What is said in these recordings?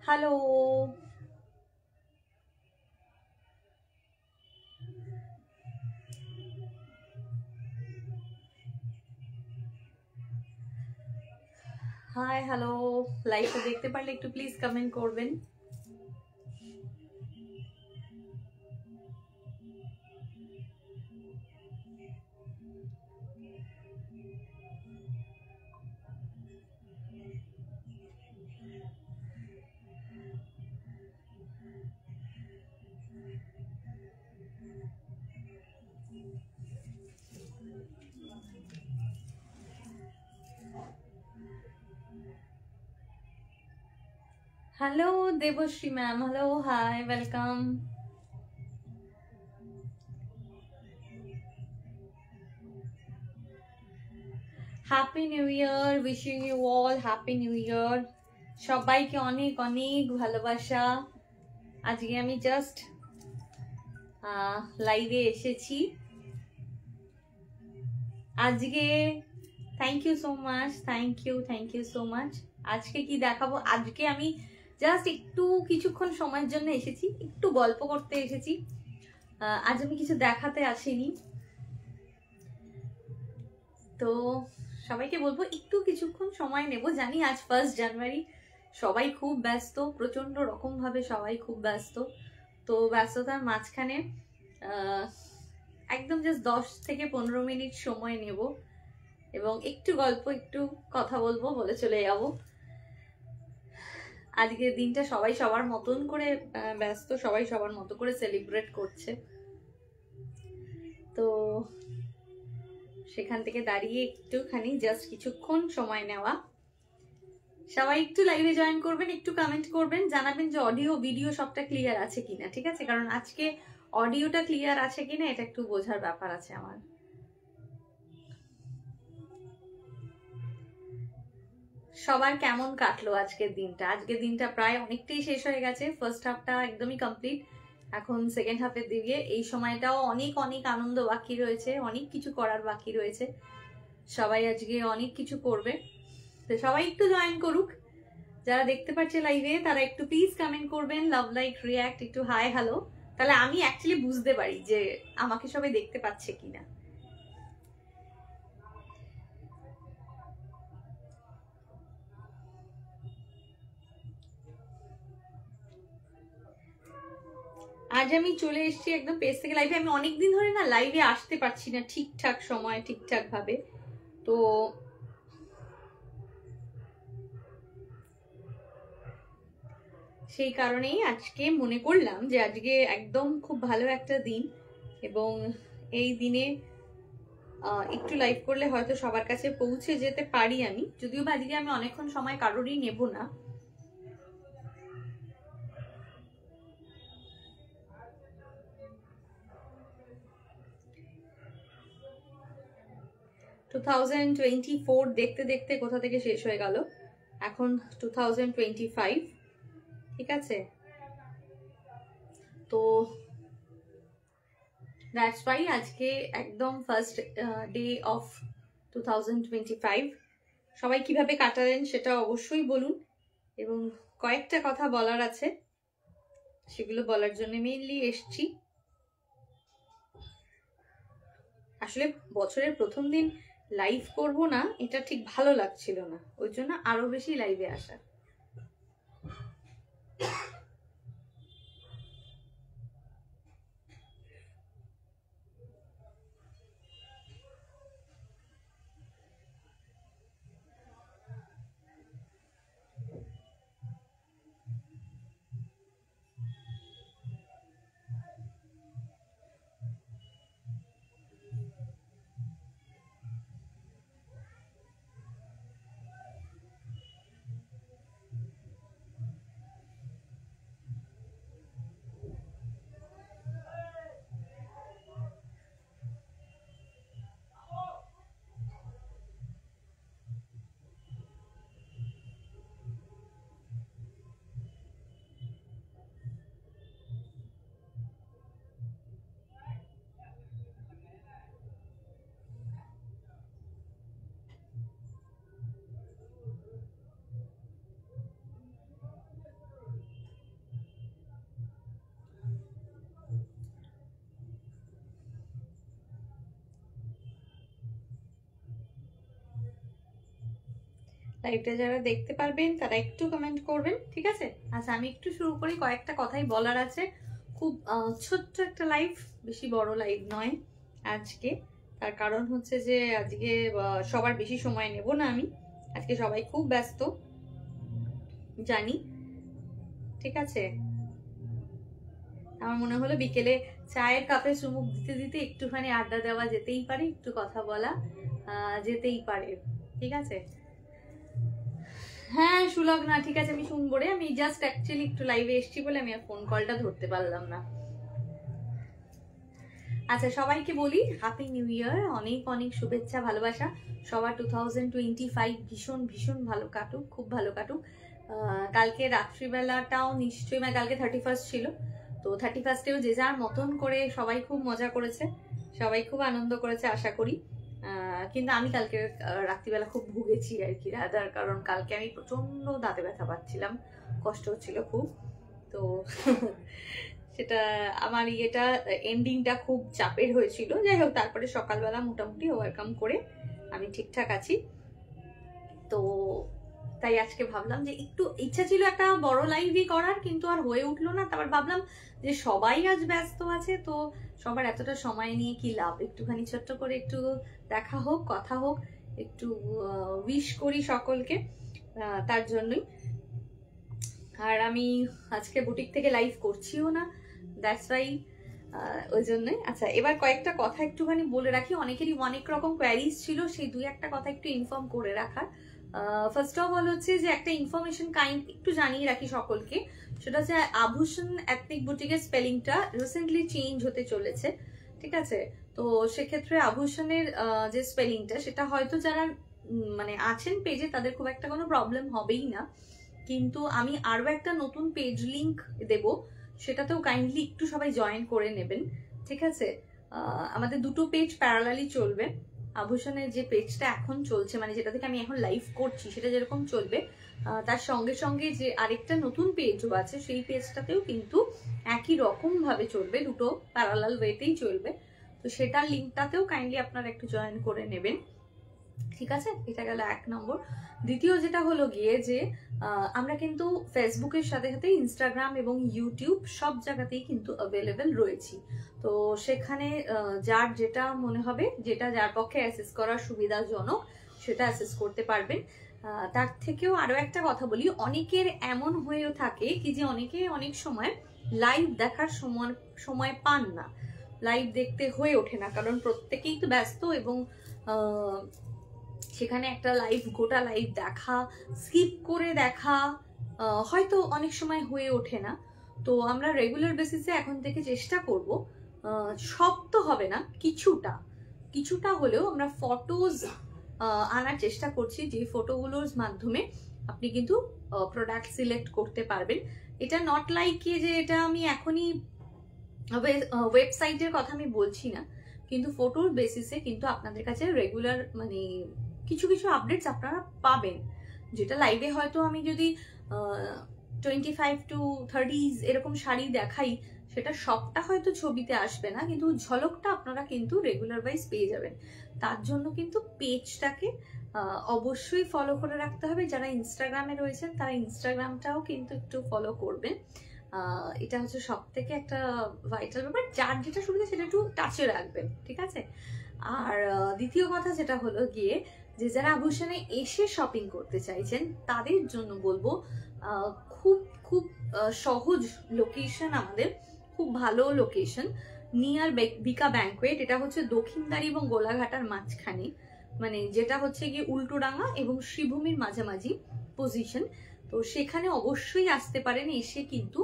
Hello. High, hello. লাইভটা দেখতে পারলে একটু প্লিজ কমেন্ট করবেন। Hello Debashree ma'am, hello, hi, welcome. Happy new year, wishing you all happy new year. সবাইকে অনেক অনেক ভালোবাসা। আজকে আমি জাস্ট লাইভে এসেছি। আজকে thank you so much, thank you so much. আজকে কি দেখাবো? আজকে আমি জাস্ট একটু কিছুক্ষণ সময়ের জন্য এসেছি, একটু গল্প করতে এসেছি। আজ আমি কিছু দেখাতে আসিনি। তো সবাইকে বলবো একটু কিছুক্ষণ সময় নেব। জানি আজ 1 জানুয়ারি, সবাই খুব ব্যস্ত, প্রচন্ড রকম ভাবে সবাই খুব ব্যস্ত। তো ব্যস্ততার মাঝখানে একদম জাস্ট 10 থেকে 15 মিনিট সময় নেব এবং একটু গল্প, একটু কথা বলবো, বলে চলে যাব। আজকের দিনটা সবাই সবার মতন করে ব্যস্ত, সবাই সবার মতো করে সেলিব্রেট করছে। তো সেখান থেকে দাঁড়িয়ে একটুখানি জাস্ট কিছুক্ষণ সময় নেওয়া। সবাই একটু লাইভে জয়েন করবেন, একটু কমেন্ট করবেন, জানাবেন যে অডিও ভিডিও সবটা ক্লিয়ার আছে কিনা। ঠিক আছে? কারণ আজকে অডিওটা ক্লিয়ার আছে কিনা এটা একটু বোঝার ব্যাপার আছে আমার। সবার কেমন কাটলো আজকের দিনটা? আজকের দিনটা প্রায় অনেকটাই শেষ হয়ে গেছে। ফার্স্ট হাফটা একদমই কমপ্লিট, এখন সেকেন্ড হাফের দিকে। এই সময়টাও অনেক অনেক আনন্দ বাকি রয়েছে, অনেক কিছু করার বাকি রয়েছে। সবাই আজকে অনেক কিছু করবে, তো সবাই একটু জয়েন করুক। যারা দেখতে পাচ্ছে লাইভে তারা একটু প্লিজ কমেন্ট করবেন, লাভ, লাইক, রিয়াক্ট, একটু হাই, হ্যালো। তাহলে আমি অ্যাকচুয়ালি বুঝতে পারি যে আমাকে সবাই দেখতে পাচ্ছে কিনা। আজ আমি চলে এসেছি একদম পেজ থেকে লাইভে। আমি অনেকদিন ধরে না লাইভে আসতে পারছি না ঠিকঠাক সময়, ঠিকঠাক ভাবে। তো সেই কারণেই আজকে মনে করলাম যে আজকে একদম খুব ভালো একটা দিন, এবং এই দিনে একটু লাইভ করলে হয়তো সবার কাছে পৌঁছে যেতে পারি আমি। যদিও বা আজকে আমি অনেকক্ষণ সময় কারোরই নেব না। টু 2024 দেখতে দেখতে কোথা থেকে শেষ হয়ে গেল, এখন 2025। ঠিক আছে? তো দ্যাটস ওয়াই আজকে একদম ফার্স্ট ডে অফ 2025। সবাই কিভাবে কাটালেন সেটা অবশ্যই বলুন, এবং কয়েকটা কথা বলার আছে, সেগুলো বলার জন্য মেইনলি এসছি। আসলে বছরের প্রথম দিন লাইভ করব না এটা ঠিক ভালো লাগছিল না, ওই জন্য আরো বেশি লাইভে আসা। লাইভটা যারা দেখতে পারবেন তারা একটু কমেন্ট করবেন, ঠিক আছে? আচ্ছা, আমি একটু শুরু করি, কয়েকটা কথাই বলার আছে। খুব ছোট্ট একটা লাইভ, বেশি বড় লাইভ নয় আজকে। তার কারণ হচ্ছে যে আজকে সবার বেশি সময় নেব না আমি, আজকে সবাই খুব ব্যস্ত জানি, ঠিক আছে? আমার মনে হলো বিকেলে চায়ের কাপে চুমুক দিতে দিতে একটুখানি আড্ডা দেওয়া যেতেই পারে, একটু কথা বলা যেতেই পারে, ঠিক আছে? হ্যাঁ সুলগ্না, ঠিক আছে, আমি শুনবো রে। আমি জাস্ট অ্যাকচুয়ালি একটু লাইভে এসেছি বলে আমি আর ফোন কলটা ধরতে পারলাম না। আচ্ছা, সবাইকে বলি হ্যাপি নিউ ইয়ার, অনেক অনেক শুভেচ্ছা, ভালোবাসা। সবার 2025 ভীষণ ভীষণ ভালো কাটুক, খুব ভালো কাটুক। কালকে রাত্রিবেলাটাও নিশ্চয়ই, মানে কালকে 31st ছিল, তো 31স্টেও যে যার মতন করে সবাই খুব মজা করেছে, সবাই খুব আনন্দ করেছে আশা করি। কিন্তু আমি কালকে রাত্রিবেলা খুব ভুগেছি আর কি, রাদার কারণ কালকে আমি প্রচন্ড দাঁতে ব্যথা পাচ্ছিলাম, কষ্ট হচ্ছিল খুব। তো সেটা আমার ইয়েটা এন্ডিংটা খুব চাপের হয়েছিল। যাই হোক, তারপরে সকালবেলা মোটামুটি ওভারকাম করে আমি ঠিকঠাক আছি। তো তাই আজকে ভাবলাম যে একটু ইচ্ছা ছিল একটা বড় লাইভই করার, কিন্তু আর হয়ে উঠলো না। তারপর ভাবলাম যে সবাই আজ ব্যস্ত আছে, তো সবার এতটা সময় নিয়ে কি লাভ, একটুখানি ছোট্ট করে একটু দেখা হোক, কথা হোক, একটু উইশ করি সকলকে, তার জন্যই। আর আমি আজকে বুটিক থেকে লাইভ করছিও না, দ্যাটস ওয়াই, ওই জন্যই। আচ্ছা, এবার কয়েকটা কথা একটুখানি বলে রাখি, অনেকেরই অনেক রকম কোয়ারিজ ছিল, সেই দুই একটা কথা একটু ইনফর্ম করে রাখার। ফার্স্ট অফ অল হচ্ছে যে একটা ইনফরমেশন একটু জানিয়ে রাখি সকলকে, সেটা হচ্ছে আভূষণ এথনিক বুটিকের স্পেলিংটা রিসেন্টলি চেঞ্জ হতে চলেছে, ঠিক আছে? তো সেক্ষেত্রে আভূষণের যে স্পেলিংটা, সেটা হয়তো যারা মানে আছেন পেজে তাদের খুব একটা কোনো প্রবলেম হবেই না, কিন্তু আমি আরো একটা নতুন পেজ লিংক দেব, সেটাতেও কাইন্ডলি একটু সবাই জয়েন করে নেবেন, ঠিক আছে? আমাদের দুটো পেজ প্যারালালি চলবে। আভূষণের যে পেজটা এখন চলছে, মানে যেটা থেকে আমি এখন লাইভ করছি, সেটা যেরকম চলবে, তার সঙ্গে সঙ্গে যে আরেকটা নতুন পেজও আছে, সেই পেজটাতেও কিন্তু একই রকম ভাবে চলবে, দুটো প্যারালাল ওয়েতেই চলবে। তো সেটার লিঙ্কটাতেও কাইন্ডলি আপনারা একটু জয়েন করে নেবেন, ঠিক আছে? এটা গেল 1 নম্বর। দ্বিতীয় যেটা হলো গিয়ে যে আমরা কিন্তু ফেসবুকের সাথে সাথে ইনস্টাগ্রাম এবং ইউটিউব সব জায়গাতেই কিন্তু অ্যাভেলেবেল রয়েছি। তো সেখানে যার যেটা মনে হবে, যেটা যার পক্ষে অ্যাসেস করা সুবিধাজনক, সেটা অ্যাসেস করতে পারবেন। তার থেকেও আরো একটা কথা বলি, অনেকের এমন হয়েও থাকে কি যে অনেকে অনেক সময় লাইভ দেখার সময় পান না, লাইভ দেখতে হয়ে ওঠে না, কারণ প্রত্যেকেই তো ব্যস্ত, এবং সেখানে একটা লাইভ, গোটা লাইভ দেখা, স্কিপ করে দেখা হয়তো অনেক সময় হয়ে ওঠে না। তো আমরা রেগুলার বেসিসে এখন থেকে চেষ্টা করব, সব তো হবে না, কিছুটা হলেও আমরা ফটোজ আনার চেষ্টা করছি, যে ফটোগুলোর মাধ্যমে আপনি কিন্তু প্রোডাক্ট সিলেক্ট করতে পারবেন। এটা নট লাইক যে এটা আমি এখনই ওয়েবসাইটের কথা আমি বলছি না, কিন্তু ফটোর বেসিসে কিন্তু আপনাদের কাছে রেগুলার মানে কিছু কিছু আপডেটস আপনারা পাবেন, যেটা লাইভে হয়তো আমি যদি 25 to 30s এরকম শাড়ি দেখাই, সেটা সবটা হয়তো ছবিতে আসবে না, কিন্তু ঝলকটা আপনারা কিন্তু রেগুলার ওয়াইজ পেয়ে যাবেন। তার জন্য কিন্তু পেজটাকে অবশ্যই ফলো করে রাখতে হবে। যারা ইনস্টাগ্রামে রয়েছেন তারা ইনস্টাগ্রামটাও কিন্তু একটু ফলো করবেন, এটা হচ্ছে সব থেকে একটা ভাইটাল ব্যাপার। যার যেটা সুবিধা সেটা একটু টাচে রাখবেন, ঠিক আছে? আর দ্বিতীয় কথা যেটা হলো গিয়ে যে যারা আভূষণে এসে শপিং করতে চাইছেন, তাদের জন্য বলবো খুব খুব সহজ লোকেশন, আমাদের খুব ভালো লোকেশন, নিয়ার বিকা ব্যাংকুয়েট। এটা হচ্ছে দক্ষিণদারি এবং গোলাঘাটার মাঝখানে, মানে যেটা হচ্ছে গিয়ে উল্টোডাঙ্গা এবং শ্রীভূমির মাঝামাঝি পজিশন। তো সেখানে অবশ্যই আসতে পারেন, এসে কিন্তু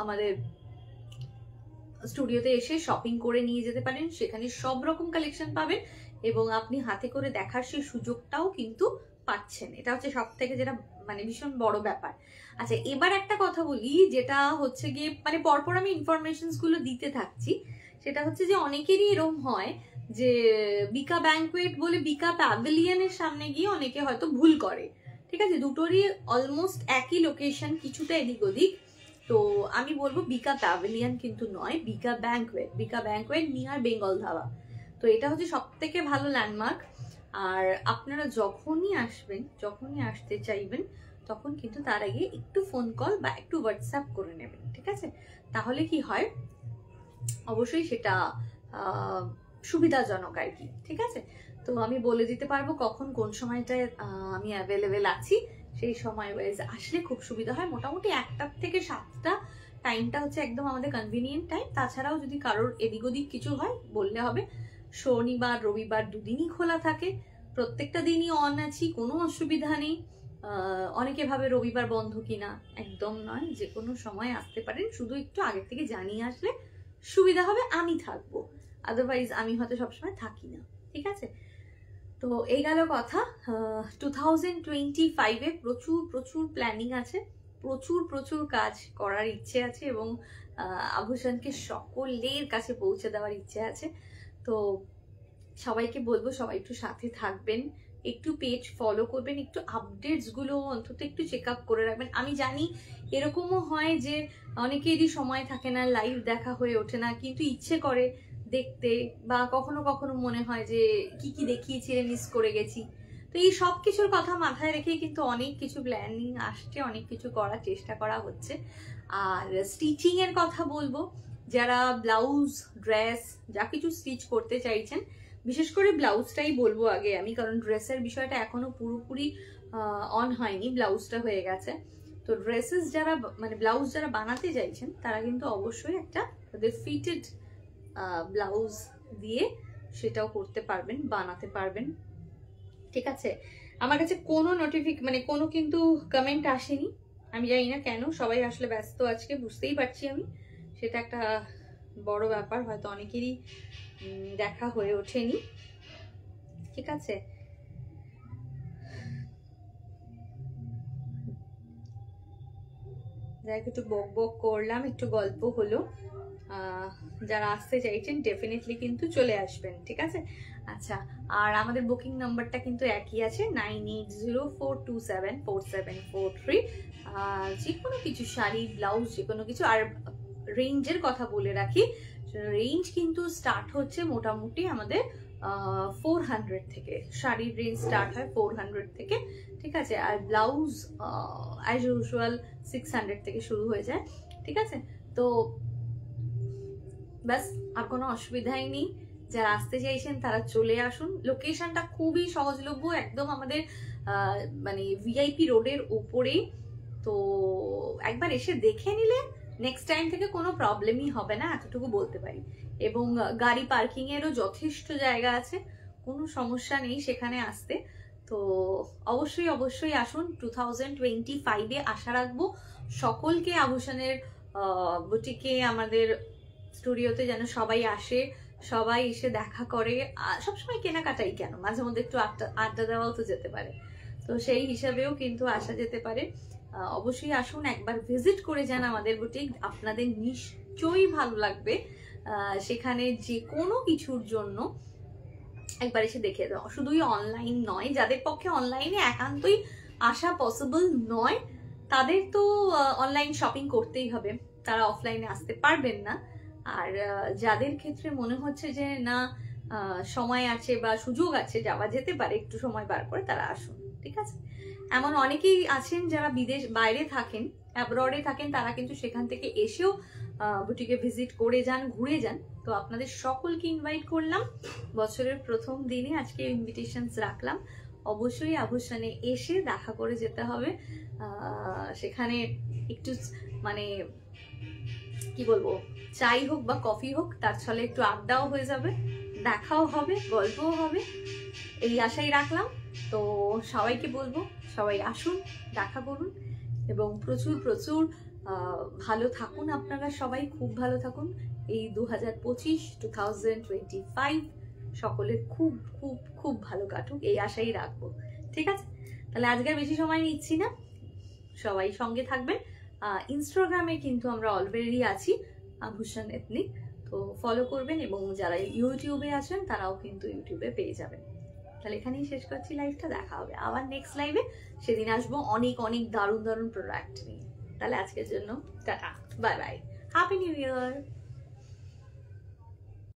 আমাদের স্টুডিওতে এসে শপিং করে নিয়ে যেতে পারেন। সেখানে সব রকম কালেকশন পাবেন এবং আপনি হাতে করে দেখার সেই সুযোগটাও কিন্তু পাচ্ছেন। এটা হচ্ছে সব থেকে যেটা মানে ভীষণ বড় ব্যাপার। আচ্ছা, এবার একটা কথা বলি, যেটা হচ্ছে গিয়ে মানে পরপর আমি ইনফরমেশনস গুলো দিতে থাকছি। সেটা হচ্ছে যে অনেকেরই এরকম হয় যে বিকা ব্যাংকুয়েট বলে বিকা প্যাভিলিয়নের সামনে গিয়ে অনেকে হয়তো ভুল করে, ঠিক আছে? দুটোরই অলমোস্ট একই লোকেশন, কিছুটা এদিক ওদিক। তো আমি বলবো বিকা প্যাভিলিয়ন কিন্তু নয়, বিকা ব্যাংকুয়েট নিয়ার বেঙ্গল ধাবা। তো এটা হচ্ছে সব থেকে ভালো ল্যান্ডমার্ক। আর আপনারা যখনই আসবেন, যখনই আসতে চাইবেন, তখন কিন্তু তার আগে একটু ফোন কল বা একটু হোয়াটসঅ্যাপ করে নেবেন, ঠিক আছে? তাহলে কি হয়, অবশ্যই সেটা সুবিধাজনক আর কি, ঠিক আছে? তো আমি বলে দিতে পারবো কখন কোন সময়টায় আমি অ্যাভেলেবেল আছি, সেই সময় ওয়াইজ আসলে খুব সুবিধা হয়। মোটামুটি 1টা থেকে 7টা টাইমটা হচ্ছে একদম আমাদের কনভিনিয়েন্ট টাইম। তাছাড়াও যদি কারোর এদিক ওদিক কিছু হয় বললে হবে। শনিবার রবিবার দুদিনই খোলা থাকে, প্রত্যেকটা দিনই অন আছি, কোনো অসুবিধা নেই। অনেকে ভাবে রবিবার বন্ধ কিনা, একদম নয়, যে কোনো সময় আসতে পারেন, শুধু একটু আগে থেকে জানিয়ে আসলে সুবিধা হবে। আমি থাকবো, আদারওয়াইজ আমি হয়তো সবসময় থাকি না, ঠিক আছে? তো এই গেল কথা। 2025-এ প্রচুর প্রচুর প্ল্যানিং আছে, প্রচুর প্রচুর কাজ করার ইচ্ছে আছে, এবং আভূষণকে সকলের কাছে পৌঁছে দেওয়ার ইচ্ছে আছে। তো সবাইকে বলবো সবাই একটু সাথে থাকবেন, একটু পেজ ফলো করবেন, একটু আপডেটস গুলো অন্তত একটু চেক আপ করে রাখবেন। আমি জানি এরকমও হয় যে অনেকেরই সময় থাকে না, লাইভ দেখা হয়ে ওঠে না, কিন্তু ইচ্ছে করে দেখতে, বা কখনো কখনো মনে হয় যে কি কি দেখিয়েছিলেন, মিস করে গেছি। তো এই সব কিছুর কথা মাথায় রেখেই কিন্তু অনেক কিছু প্ল্যানিং আসছে, অনেক কিছু করার চেষ্টা করা হচ্ছে। আর স্টিচিং এর কথা বলবো, যারা ব্লাউজ ড্রেস যা কিছু স্টিচ করতে চাইছেন, বিশেষ করে ব্লাউজটাই বলবো আগে আমি, কারণ ড্রেসের বিষয়টা এখনো পুরোপুরি অন হয়নি, ব্লাউজটা হয়ে গেছে। তো ড্রেসেস যারা মানে ব্লাউজ যারা বানাতে চাইছেন, তারা কিন্তু অবশ্যই একটা তাদের ফিটেড ব্লাউজ দিয়ে সেটাও করতে পারবেন, বানাতে পারবেন, ঠিক আছে? আমার কাছে কোনো মানে কোনো কিন্তু কমেন্ট আসেনি, আমি জানি না কেন, সবাই আসলে ব্যস্ত আজকে, বুঝতেই পারছি আমি, সেটা একটা বড় ব্যাপার, হয়তো অনেকেরই দেখা হয়ে ওঠেনি, ঠিক আছে? যাই একটু বক বক করলাম, একটু গল্প হলো। যারা আসতে চাইছেন ডেফিনেটলি কিন্তু চলে আসবেন, ঠিক আছে? আচ্ছা, আর আমাদের বুকিং নাম্বারটা কিন্তু একই আছে, 9804274743। যে কোনো কিছু শাড়ি ব্লাউজ যে কোনো কিছু। আর রেঞ্জের কথা বলে রাখি, রেঞ্জ কিন্তু স্টার্ট হচ্ছে মোটামুটি আমাদের 400 থেকে, শাড়ির রেঞ্জ স্টার্ট হয় 400 থেকে, ঠিক আছে? আর ব্লাউজ অ্যাজ ইউজুয়াল 600 থেকে শুরু হয়ে যায়, ঠিক আছে? তো ব্যাস, আর কোনো অসুবিধাই নেই। যারা আসতে চাইছেন তারা চলে আসুন। লোকেশনটা খুবই সহজলভ্য, একদম আমাদের মানে ভিআইপি রোডের উপরেই। তো একবার এসে দেখে নিলে নেক্সট টাইম থেকে কোনো প্রবলেমই হবে না, এতটুকু বলতে পারি। এবং গাড়ি পার্কিং এরও যথেষ্ট জায়গা আছে, কোনো সমস্যা নেই সেখানে আসতে। তো অবশ্যই অবশ্যই আসুন। 2025-এ আশা রাখবো সকলকে আভূষণের বুটিকে, আমাদের স্টুডিওতে যেন সবাই আসে, সবাই এসে দেখা করে। সবসময় কেনাকাটাই কেন, মাঝে মধ্যে একটু আড্ডা দেওয়াও তো যেতে পারে, তো সেই হিসাবেও কিন্তু আসা যেতে পারে। অবশ্যই আসুন, একবার ভিজিট করে যান আমাদের বুটিক, আপনাদের নিশ্চয়ই ভালো লাগবে। সেখানে যে কোনো কিছুর জন্য একবার এসে দেখে দাও, শুধুই অনলাইন নয়, যাদের পক্ষে অনলাইনে একান্তই আসা পসিবল নয়, তাদের তো অনলাইন শপিং করতেই হবে, তারা অফলাইনে আসতে পারবেন না। আর যাদের ক্ষেত্রে মনে হচ্ছে যে না সময় আছে বা সুযোগ আছে, যাওয়া যেতে পারে একটু সময় বার করে, তারা আসুন, ঠিক আছে? এমন অনেকেই আছেন যারা বাইরে থাকেন, অ্যাব্রডে থাকেন, তারা কিন্তু সেখান থেকে এসেও বুটিকে ভিজিট করে যান, ঘুরে যান। তো আপনাদের সকলকে ইনভাইট করলাম, বছরের প্রথম দিনে আজকে ইনভিটেশনস রাখলাম। অবশ্যই আভূষণে এসে দেখা করে যেতে হবে। সেখানে একটু মানে কি বলবো, চাই হোক বা কফি হোক, তার ছলে একটু আড্ডাও হয়ে যাবে, দেখাও হবে, গল্পও হবে, এই আশাই রাখলাম। তো সবাইকে বলবো সবাই আসুন, দেখা করুন, এবং প্রচুর প্রচুর ভালো থাকুন আপনারা সবাই, খুব ভালো থাকুন। এই 2025 সকলের খুব খুব খুব ভালো কাটুক, এই আশাই রাখবো, ঠিক আছে? তাহলে আজকে বেশি সময় নিচ্ছি না, সবাই সঙ্গে থাকবেন। ইনস্টাগ্রামে কিন্তু আমরা অলরেডি আছি, আভূষণ এথনিক, তো ফলো করবেন, এবং যারা ইউটিউবে আছেন তারাও কিন্তু ইউটিউবে পেয়ে যাবেন। তাহলে এখানেই শেষ করছি লাইভটা, দেখা হবে আবার নেক্সট লাইভে, সেদিন আসবো অনেক অনেক দারুণ দারুণ প্রোডাক্ট নিয়ে। তাহলে আজকের জন্য tata, bye bye, happy new ইয়ার।